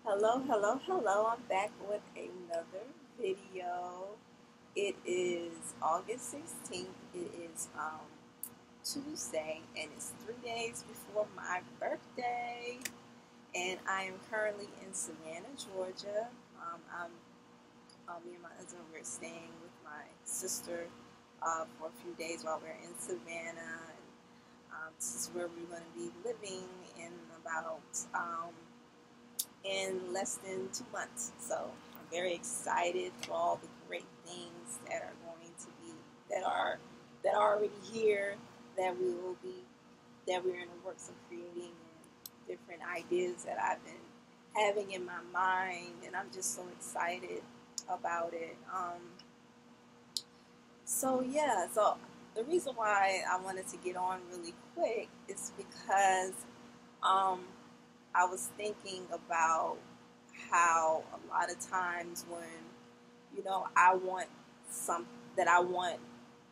Hello, hello, hello. I'm back with another video. It is August 16th. It is Tuesday, and it's 3 days before my birthday. And I am currently in Savannah, Georgia. Me and my husband, we're staying with my sister for a few days while we're in Savannah. This is where we're going to be living in about in less than 2 months. So I'm very excited for all the great things that are going to be that are already here, that we're in the works of creating, and different ideas that I've been having in my mind, and I'm just so excited about it. So the reason why I wanted to get on really quick is because um, I was thinking about how a lot of times when, I want some that I want,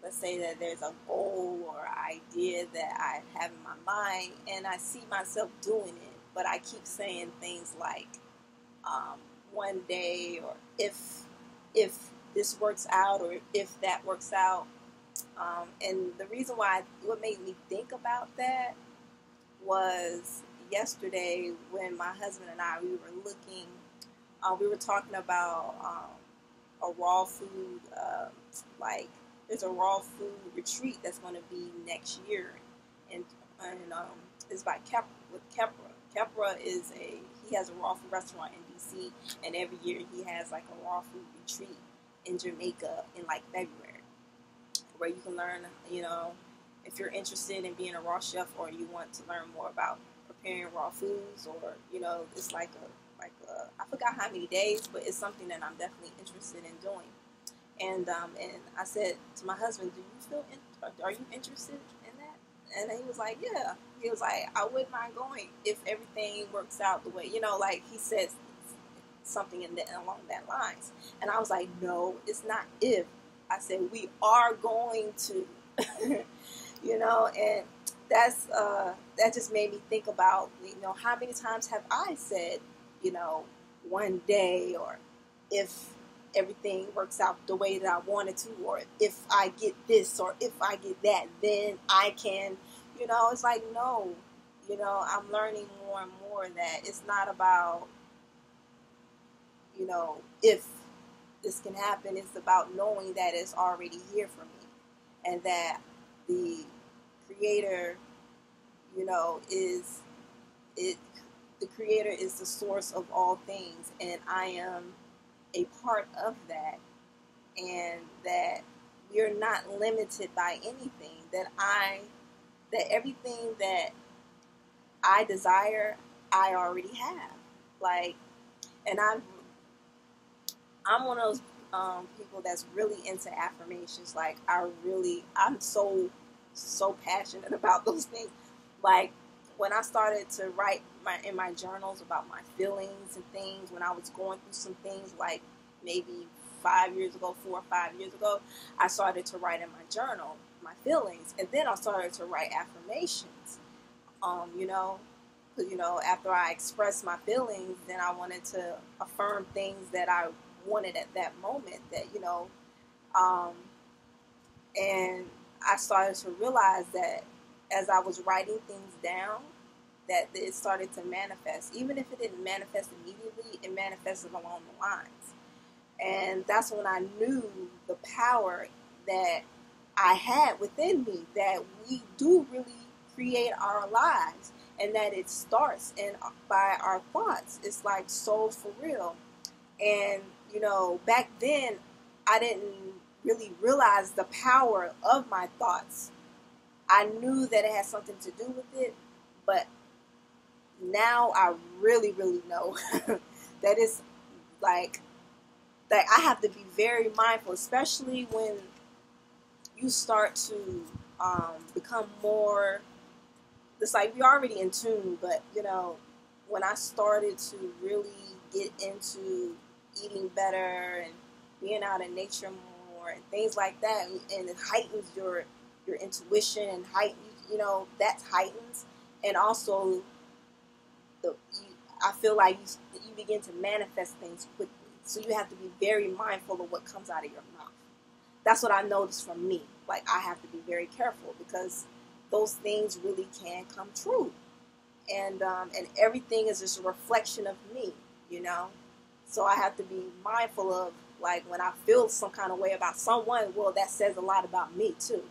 let's say that there's a goal or idea that I have in my mind and I see myself doing it, but I keep saying things like one day, or if this works out, or if that works out. And the reason why, what made me think about that was yesterday when my husband and I, we were talking about a raw food, like there's a raw food retreat that's going to be next year, and it's by Kepra. Kepra he has a raw food restaurant in DC, and every year he has like a raw food retreat in Jamaica in like February, where you can learn, if you're interested in being a raw chef, or you want to learn more about preparing raw foods, or it's I forgot how many days, but it's something that I'm definitely interested in doing. And I said to my husband, are you interested in that? And he was like, yeah. He was like, I wouldn't mind going if everything works out the way, like he said something along that lines. And I was like, no, it's not if. I said, we are going to, and that just made me think about, how many times have I said, one day, or if everything works out the way that I wanted to, or if I get this, or if I get that, then I can, it's like, no, I'm learning more and more that it's not about, if this can happen. It's about knowing that it's already here for me, and that the creator, is it. The creator is the source of all things, and I am a part of that, and that we're not limited by anything. That everything that I desire, I already have. Like, and I'm one of those people that's really into affirmations. Like, I'm so passionate about those things. Like, when I started to write in my journals about my feelings and things, when I was going through some things, like maybe 4 or 5 years ago, I started to write in my journal my feelings, and then I started to write affirmations. Because after I expressed my feelings, then I wanted to affirm things that I wanted at that moment. Um, and I started to realize that as I was writing things down, that it started to manifest. Even if it didn't manifest immediately, it manifested along the lines. And that's when I knew the power that I had within me, that we do really create our lives, and that it starts by our thoughts. It's like so for real. And, back then, I didn't really realize the power of my thoughts. I knew that it had something to do with it, but now I really, really know that it's like that I have to be very mindful, especially when you start to become more. It's like we're already in tune, but when I started to really get into eating better and being out in nature more and things like that, and it heightens your intuition, and that heightens, and also I feel like you you begin to manifest things quickly. So you have to be very mindful of what comes out of your mouth. That's what I noticed from me. Like, I have to be very careful because those things really can come true. And everything is just a reflection of me, you know? So I have to be mindful of, like, when I feel some kind of way about someone, well, that says a lot about me, too.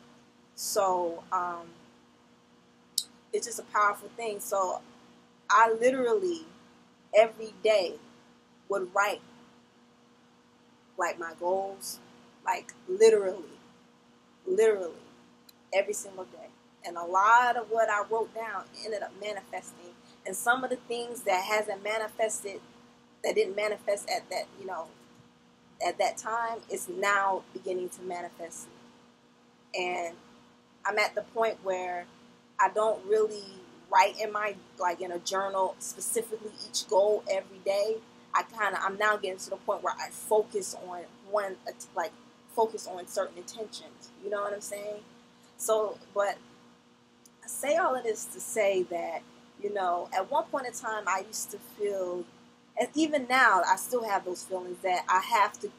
So, it's just a powerful thing. So I literally, every day, would write, like, my goals, like, literally, every single day. And a lot of what I wrote down ended up manifesting. And some of the things that hasn't manifested, that didn't manifest at that, you know, at that time, is now beginning to manifest. And I'm at the point where I don't really write in my, like, in a journal specifically each goal every day. I'm now getting to the point where I focus on focus on certain intentions. You know what I'm saying? So, but I say all of this to say that, you know, at one point in time, I used to feel, and even now, I still have those feelings that I have to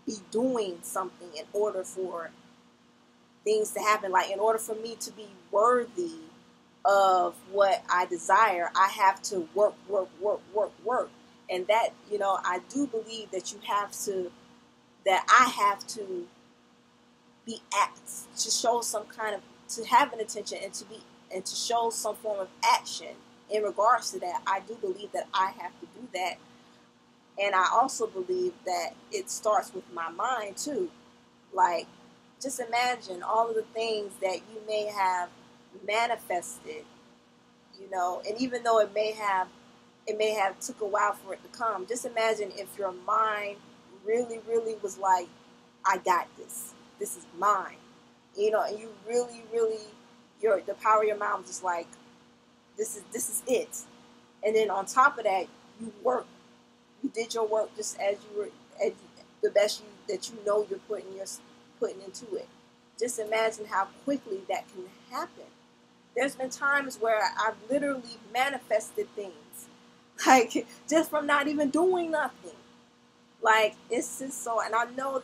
be doing something in order for things to happen. Like, in order for me to be worthy of what I desire, I have to work. And that, you know, I do believe that I have to be apt to show some kind of, to have an intention and to show some form of action in regards to that. I do believe that I have to do that. And I also believe that it starts with my mind too. Like, just imagine all of the things that you may have manifested, you know, and even though it may have took a while for it to come, just imagine if your mind really, really was like, I got this. This is mine. You know, and you really, really, the power of your mind was just like, this is it. And then on top of that, you worked. You did your work just as you were, as the best that you know you're putting into it. Just imagine how quickly that can happen. There's been times where I've literally manifested things, like, just from not even doing nothing. Like, it's just so, and I know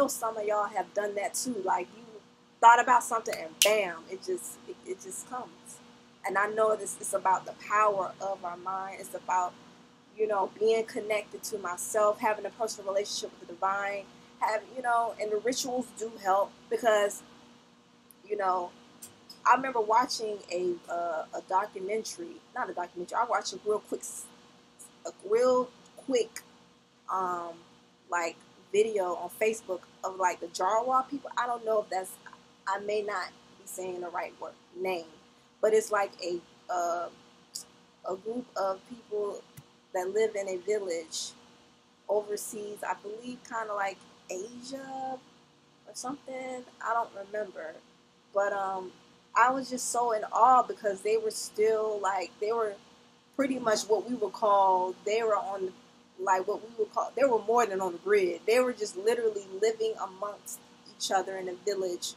some of y'all have done that too. Like, you thought about something and bam, it just comes. And I know it's about the power of our mind. It's about, you know, being connected to myself, having a personal relationship with the divine, you know, and the rituals do help because, you know, I remember watching a documentary, not a documentary. I watched a real quick, like, video on Facebook of, like, the Jarwa people. I don't know if I may not be saying the right name, but it's like a group of people that live in a village overseas. I believe kind of like Asia or something. I don't remember, but I was just so in awe because they were still, like, they were pretty much what we would call, they were on, like, what we would call, they were more than on the grid. They were just literally living amongst each other in a village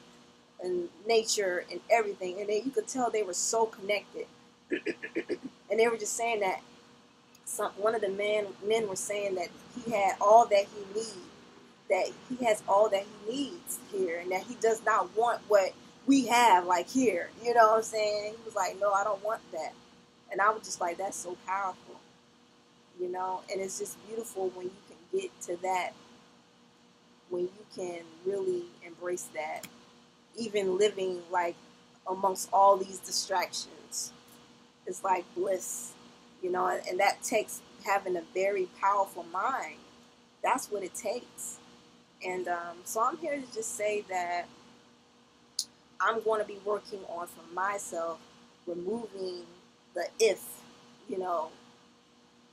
and nature and everything. And you could tell they were so connected. And they were just saying that one of the men were saying that he had all that he needs, that he has all that he needs here, and that he does not want what we have, like, here. You know what I'm saying? He was like, no, I don't want that. And I was just like, that's so powerful, you know? And it's just beautiful when you can get to that, when you can really embrace that, even living, like, amongst all these distractions. It's like bliss, you know? And that takes having a very powerful mind. That's what it takes. And so I'm here to just say that I'm going to be working on, for myself, removing the if, you know,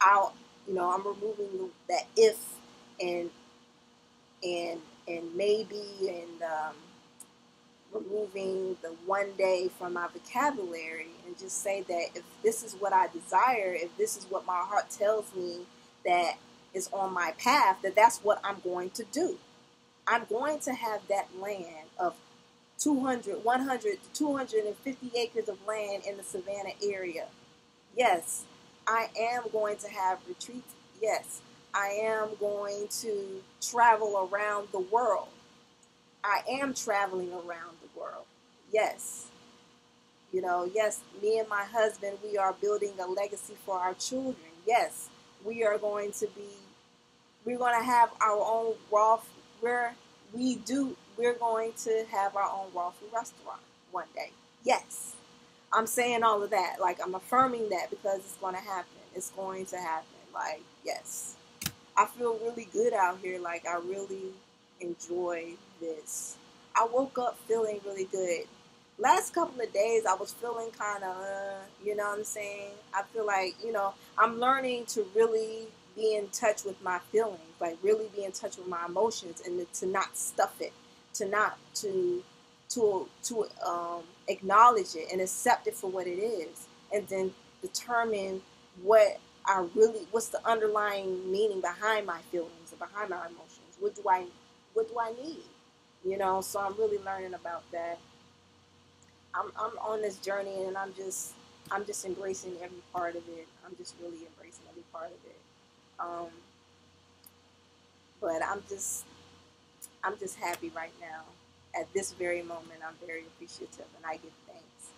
I'm removing that if and maybe, and removing the one day from my vocabulary, and just say that if this is what I desire, if this is what my heart tells me that is on my path, that's what I'm going to do. I'm going to have that land of 100 to 250 acres of land in the Savannah area. Yes, I am going to have retreats. Yes, I am going to travel around the world. I am traveling around the world. Yes. Yes, me and my husband, we are building a legacy for our children. Yes, we are going to be, we're going to have our own we're going to have our own raw food restaurant one day. Yes. I'm saying all of that. Like, I'm affirming that because it's going to happen. It's going to happen. Like, yes. I feel really good out here. Like, I really enjoy this. I woke up feeling really good. Last couple of days, I was feeling kind of, you know what I'm saying? I feel like, I'm learning to really be in touch with my feelings, like really be in touch with my emotions, and to not stuff it, to not to acknowledge it and accept it for what it is, and then determine what's the underlying meaning behind my feelings and behind my emotions. What do I need? So I'm really learning about that. I'm on this journey, and I'm just embracing every part of it. I'm just really embracing every part of it. Um, but I'm just happy right now. At this very moment, I'm very appreciative, and I give thanks.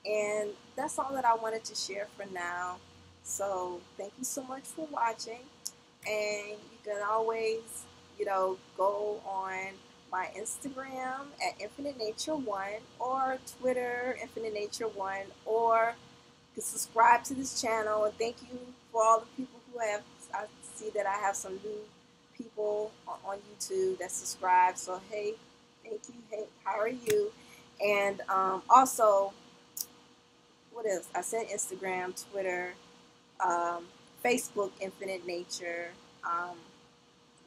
And that's all that I wanted to share for now. So thank you so much for watching. And you can always, go on my Instagram at Infinitenature1, or Twitter Infinitenature1, or you can subscribe to this channel. And thank you for all the people who have. I see that I have some new people on YouTube that subscribe. So hey, thank you. Hey, how are you? And also, what else? I said Instagram, Twitter, um, Facebook, Infinite Nature. Um,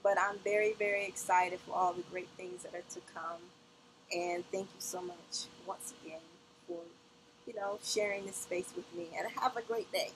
but I'm very, very excited for all the great things that are to come. And thank you so much once again for, sharing this space with me. And have a great day.